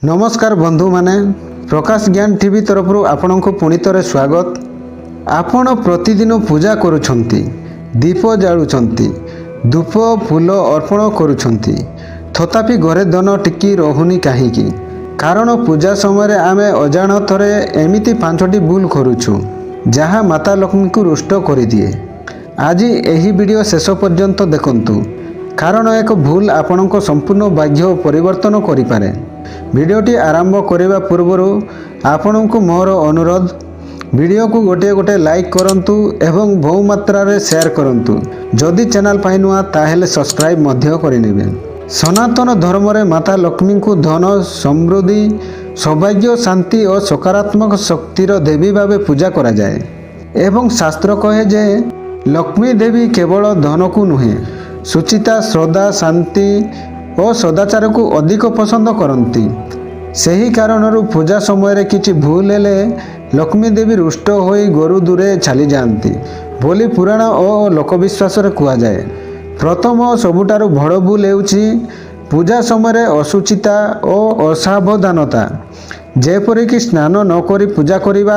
नमस्कार बंधु माने प्रकाश ज्ञान टीवी तरफ आपण को पुणी थे स्वागत। आपण प्रतिदिन पूजा करुछंती, दीप जालुछंती, धूप फूल अर्पण करुछंती, तथापि घरे धन टिकी रहुनी काहीकि? कारण पूजा समय आमे अजाणतरे एमिति 5टी भूल करुछु जहाँ माता लक्ष्मी को रुष्ट कर दिए। आज यही वीडियो शेष पर्यंत देखंतु, कारण एक भूल आपणक संपूर्ण भाग्य परिवर्तन करिपारे। वीडियोटी आरंभ करने पूर्व आपण को मोर अनुरोध, वीडियो को गोटे गोटे लाइक करंतु एवं बहु मात्रा रे शेयर करंतु। जदि चैनल पाई नुआ ताहेले सब्सक्राइब मध्य करिनेबे। सनातन धर्म रे माता लक्ष्मी को धन समृद्धि सौभाग्य शांति और सकारात्मक शक्तिर देवी भावे पूजा करा जाए एवं शास्त्र कहे जे लक्ष्मी देवी केवल धन को नुहे सुचिता श्रद्धा शांति और सदाचार को अधिक पसंद करती। सही कारण पूजा समय किसी भूल हेले लक्ष्मी देवी रुष्ट होई गोरु दूरे चली जाती बोली पुराण और लोकविश्वास कह जाए। प्रथम और सबुठारु बड़ भूल हेउछि पूजा समय असुचिता और असावधानता, जेपरिक स्नान न करी पूजा करिबा,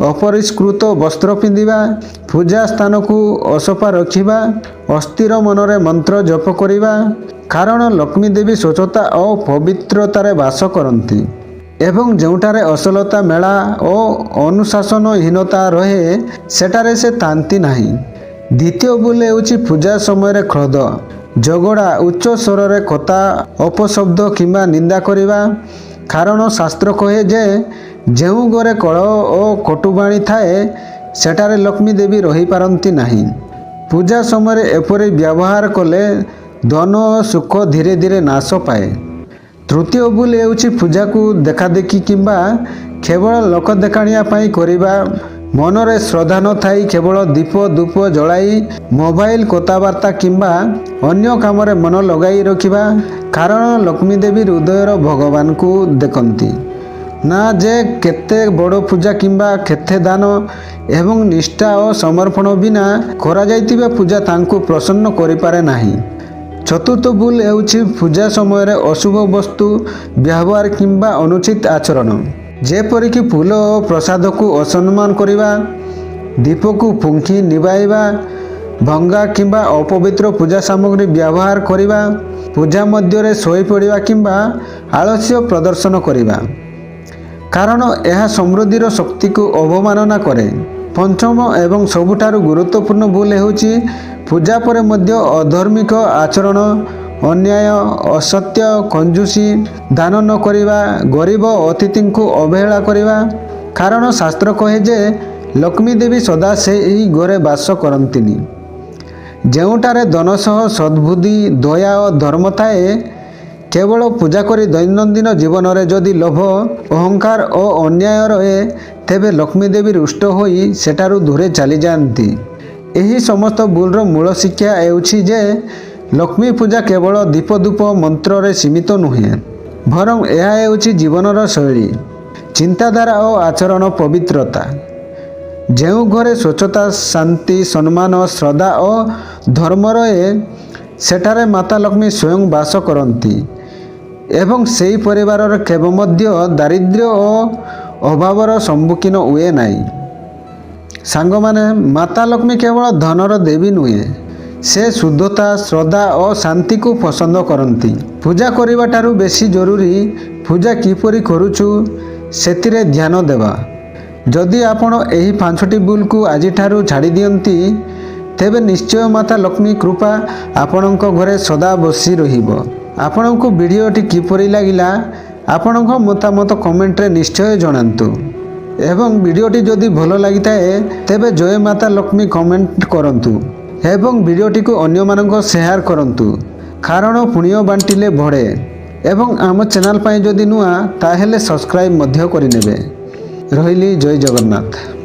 अपरिष्कृत वस्त्र पिंधिबा, पूजा स्थान को असफा रखिबा, अस्थिर मनरे मंत्र जप करिबा। कारण लक्ष्मी देवी स्वच्छता और पवित्रतारे वास करती एवं जोठारे असलता मेला और अनुशासनहीनता रहे सेठारे से तांती नाही। द्वितीय भूल हेउछि पूजा समय क्रोध, झगड़ा, उच्च स्वर रे कथा, अपशब्द किंबा निंदा करिबा। कारण शास्त्र कहे जे जेउ घरे कलह और कटुबाणी थाए सेठारे लक्ष्मी देवी रही पारंती नाही। पूजा समय एपरि व्यवहार कले धन और सुख धीरे धीरे नाश पाए। तृतीय भूल हेउछि पूजा को देखा देखी किंबा केवल लोक देखाणिया पाई करिबा। मनरे श्रद्धा न थाई केवल दीप धूप जलाई मोबाइल कथबार्ता किंबा अन्य काम रे मन लगाई रखिबा। कारण लक्ष्मी देवी हृदयर भगवान को देखती ना जे केते बड़ पूजा किंबा केते दान एवं निष्ठा और समर्पण बिना करा जाइतिबा पूजा तांको प्रसन्न करि पारे नाही। चतुर्थ भूल हेउछि पूजा समय अशुभ वस्तु व्यवहार किंबा अनुचित आचरण, जेपरिक फूल और प्रसाद को असम्मान करिबा, दीप को फुंकी निभाइबा, भंगा किंबा अपवित्र पूजा सामग्री व्यवहार करिबा, पूजा मध्य शोई पड़िबा किंबा आलस्य प्रदर्शन करिबा। कारण यह समृद्धिर शक्ति को अवमानना करे। पंचम एवं सबुठारु गुरुत्वपूर्ण भूल हेउछि पूजा पर मध्य अधार्मिक आचरण, अन्याय, असत्य, कंजूसी, दान न करिबा, गरीब अतिथि को अवहेला करिबा। कारण शास्त्र कहे जे लक्ष्मी देवी सदा से ही घरे वास करंतिनी। जेउटारे धन सह सद्बुद्धि दया और धर्म थाए, केवल पूजा करी दैनंदिन जीवन रे जदि लोभ अहंकार और अन्याय रहे तेबे लक्ष्मी देवी रुष्ट होई सेठारु दूरे चली जाती। यही समस्त भूलर मूल शिक्षा हेउछि जे लक्ष्मी पूजा केवल दीप धूप मंत्र रे सीमित नुहे, बरं यह हेउछि जीवनर शैली, चिंताधारा और आचरण पवित्रता। जेउ घरे स्वच्छता शांति सम्मान श्रद्धा और धर्म रहे सेठारे माता लक्ष्मी स्वयं वास करती एवं सेही परिवार केव मध्य दारिद्र्य और अभावर सम्मुखीन हुए नाही। सांग माने माता लक्ष्मी केवल धनर देवी नुहे, से शुद्धता श्रद्धा और शांति को पसंद करती। पूजा करिबा ठारू बेसी जरूरी पूजा किपरि करूछु सेतिरे ध्यान देवा। जदि आपण एही 5टी भूल को आज ठारू छाड़ी दियंती तेबे निश्चय माता लक्ष्मी कृपा आपणक घरे सदा बसी रहिबो। आपणको वीडियोटी किपरि लागिला आपणक मतामत कमेंट रे निश्चय जणांतु एवं वीडियोटी जदि भलो लागिथाए तेबे जय माता लक्ष्मी कमेंट करंतु एवं वीडियोटी को अन्य मानक शेयर करंतु। कारण पुण्य बांटिले बढ़े एवं आम चैनल पाई जदि नुआ ताहेले सब्सक्राइब मध्य करिनेबे। रहिली जय जगन्नाथ।